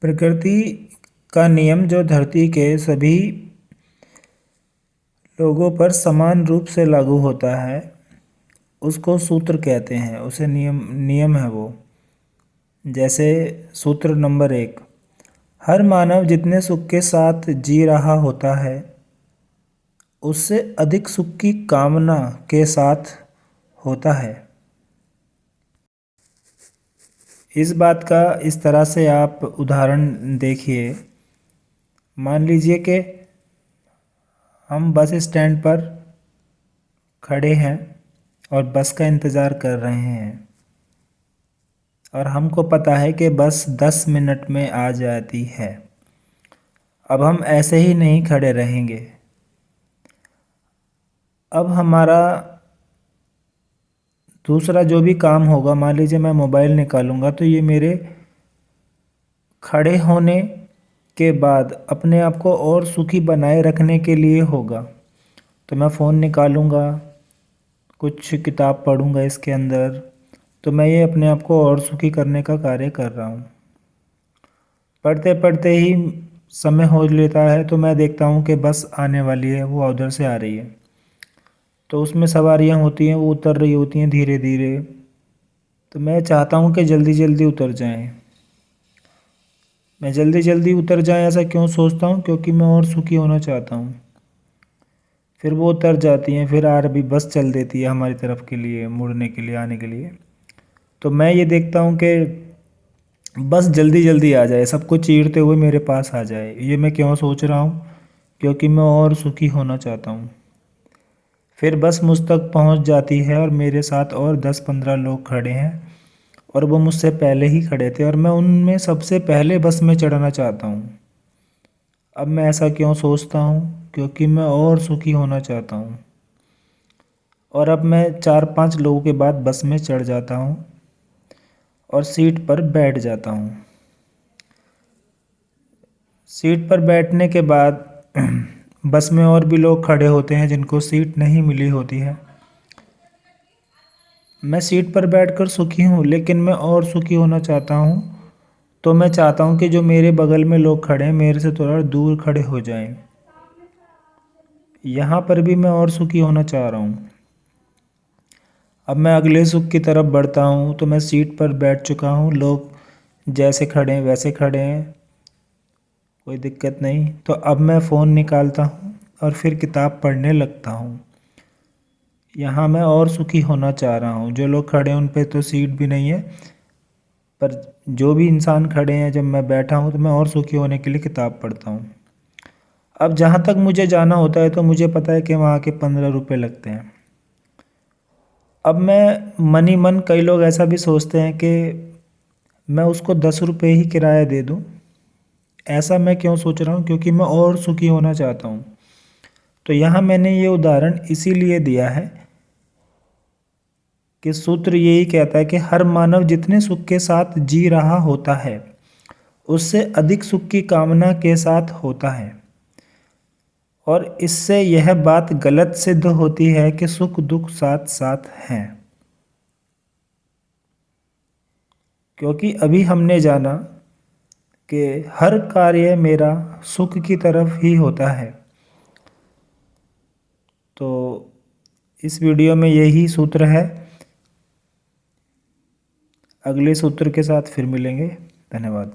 प्रकृति का नियम जो धरती के सभी लोगों पर समान रूप से लागू होता है उसको सूत्र कहते हैं। उसे नियम नियम है वो। जैसे सूत्र नंबर 1, हर मानव जितने सुख के साथ जी रहा होता है उससे अधिक सुख की कामना के साथ होता है। इस बात का इस तरह से आप उदाहरण देखिए। मान लीजिए कि हम बस स्टैंड पर खड़े हैं और बस का इंतज़ार कर रहे हैं और हमको पता है कि बस 10 मिनट में आ जाती है। अब हम ऐसे ही नहीं खड़े रहेंगे। अब हमारा दूसरा जो भी काम होगा, मान लीजिए मैं मोबाइल निकालूंगा तो ये मेरे खड़े होने के बाद अपने आप को और सुखी बनाए रखने के लिए होगा। तो मैं फ़ोन निकालूंगा, कुछ किताब पढ़ूंगा इसके अंदर, तो मैं ये अपने आप को और सुखी करने का कार्य कर रहा हूँ। पढ़ते पढ़ते ही समय हो लेता है तो मैं देखता हूँ कि बस आने वाली है, वो उधर से आ रही है। तो उसमें सवारियाँ होती हैं, वो उतर रही होती हैं धीरे धीरे। तो मैं चाहता हूँ कि जल्दी जल्दी उतर जाएं। मैं जल्दी जल्दी उतर जाएं ऐसा क्यों सोचता हूँ? क्योंकि मैं और सुखी होना चाहता हूँ। फिर वो उतर जाती हैं, फिर भी बस चल देती है हमारी तरफ के लिए, मुड़ने के लिए, आने के लिए। तो मैं ये देखता हूँ कि बस जल्दी जल्दी आ जाए, सबको चीरते हुए मेरे पास आ जाए। ये मैं क्यों सोच रहा हूँ? क्योंकि मैं और सुखी होना चाहता हूँ। फिर बस मुझ तक पहुँच जाती है और मेरे साथ और 10-15 लोग खड़े हैं और वो मुझसे पहले ही खड़े थे और मैं उनमें सबसे पहले बस में चढ़ना चाहता हूँ। अब मैं ऐसा क्यों सोचता हूँ? क्योंकि मैं और सुखी होना चाहता हूँ। और अब मैं 4-5 लोगों के बाद बस में चढ़ जाता हूँ और सीट पर बैठ जाता हूँ। सीट पर बैठने के बाद बस में और भी लोग खड़े होते हैं जिनको सीट नहीं मिली होती है। मैं सीट पर बैठकर सुखी हूँ, लेकिन मैं और सुखी होना चाहता हूँ। तो मैं चाहता हूँ कि जो मेरे बगल में लोग खड़े हैं मेरे से थोड़ा दूर खड़े हो जाएं। यहाँ पर भी मैं और सुखी होना चाह रहा हूँ। अब मैं अगले सुख की तरफ बढ़ता हूँ। तो मैं सीट पर बैठ चुका हूँ, लोग जैसे खड़े हैं वैसे खड़े हैं, कोई दिक्कत नहीं। तो अब मैं फ़ोन निकालता हूँ और फिर किताब पढ़ने लगता हूँ। यहाँ मैं और सुखी होना चाह रहा हूँ। जो लोग खड़े हैं उन पे तो सीट भी नहीं है, पर जो भी इंसान खड़े हैं, जब मैं बैठा हूँ तो मैं और सुखी होने के लिए किताब पढ़ता हूँ। अब जहाँ तक मुझे जाना होता है तो मुझे पता है कि वहाँ के 15 रुपये लगते हैं। अब मैं मन ही मन, कई लोग ऐसा भी सोचते हैं कि मैं उसको 10 रुपये ही किराया दे दूँ। ऐसा मैं क्यों सोच रहा हूँ? क्योंकि मैं और सुखी होना चाहता हूँ। तो यहाँ मैंने ये उदाहरण इसीलिए दिया है कि सूत्र यही कहता है कि हर मानव जितने सुख के साथ जी रहा होता है उससे अधिक सुख की कामना के साथ होता है। और इससे यह बात गलत सिद्ध होती है कि सुख दुख साथ साथ हैं। क्योंकि अभी हमने जाना कि हर कार्य मेरा सुख की तरफ ही होता है। तो इस वीडियो में यही सूत्र है। अगले सूत्र के साथ फिर मिलेंगे। धन्यवाद।